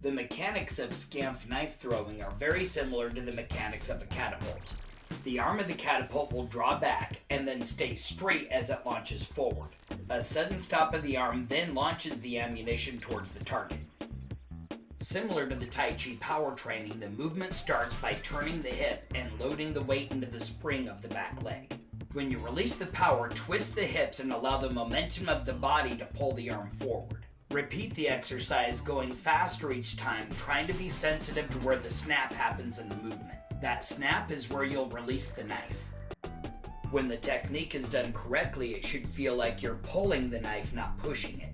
The mechanics of SKANF knife throwing are very similar to the mechanics of a catapult. The arm of the catapult will draw back and then stay straight as it launches forward. A sudden stop of the arm then launches the ammunition towards the target. Similar to the Tai Chi power training, the movement starts by turning the hip and loading the weight into the spring of the back leg. When you release the power, twist the hips and allow the momentum of the body to pull the arm forward. Repeat the exercise, going faster each time, trying to be sensitive to where the snap happens in the movement. That snap is where you'll release the knife. When the technique is done correctly, it should feel like you're pulling the knife, not pushing it.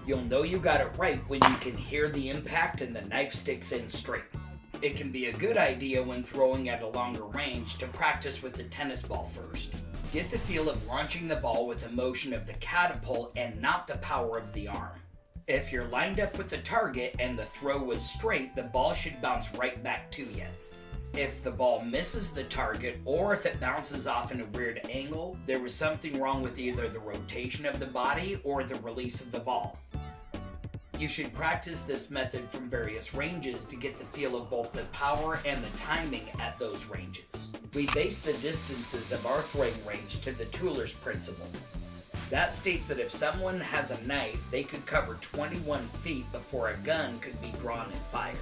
You'll know you got it right when you can hear the impact and the knife sticks in straight. It can be a good idea when throwing at a longer range to practice with the tennis ball first. Get the feel of launching the ball with the motion of the catapult and not the power of the arm. If you're lined up with the target and the throw was straight, the ball should bounce right back to you. If the ball misses the target or if it bounces off in a weird angle, there was something wrong with either the rotation of the body or the release of the ball. You should practice this method from various ranges to get the feel of both the power and the timing at those ranges. We base the distances of our throwing range to the Tooler's principle. That states that if someone has a knife, they could cover 21 feet before a gun could be drawn and fired.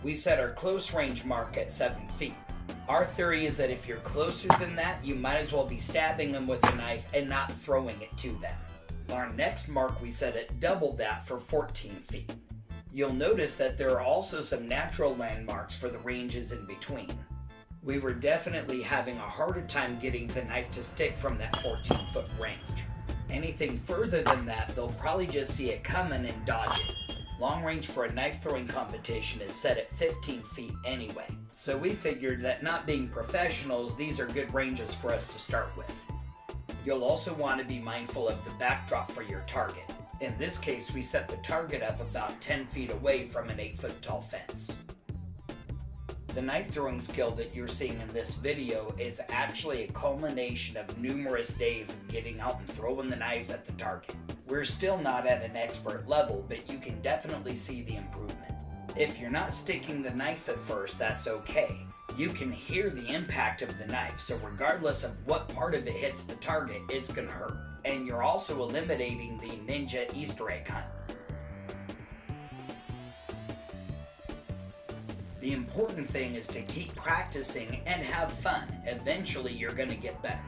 We set our close range mark at 7 feet. Our theory is that if you're closer than that, you might as well be stabbing them with a knife and not throwing it to them. Our next mark we set at double that for 14 feet. You'll notice that there are also some natural landmarks for the ranges in between. We were definitely having a harder time getting the knife to stick from that 14-foot range. Anything further than that, they'll probably just see it coming and dodge it. Long range for a knife throwing competition is set at 15 feet anyway, so we figured that not being professionals, these are good ranges for us to start with. You'll also want to be mindful of the backdrop for your target. In this case, we set the target up about 10 feet away from an 8-foot tall fence. The knife throwing skill that you're seeing in this video is actually a culmination of numerous days of getting out and throwing the knives at the target. We're still not at an expert level, but you can definitely see the improvement. If you're not sticking the knife at first, that's okay. You can hear the impact of the knife, so regardless of what part of it hits the target, it's gonna hurt. And you're also eliminating the ninja Easter egg hunt. The important thing is to keep practicing and have fun. Eventually, you're gonna get better.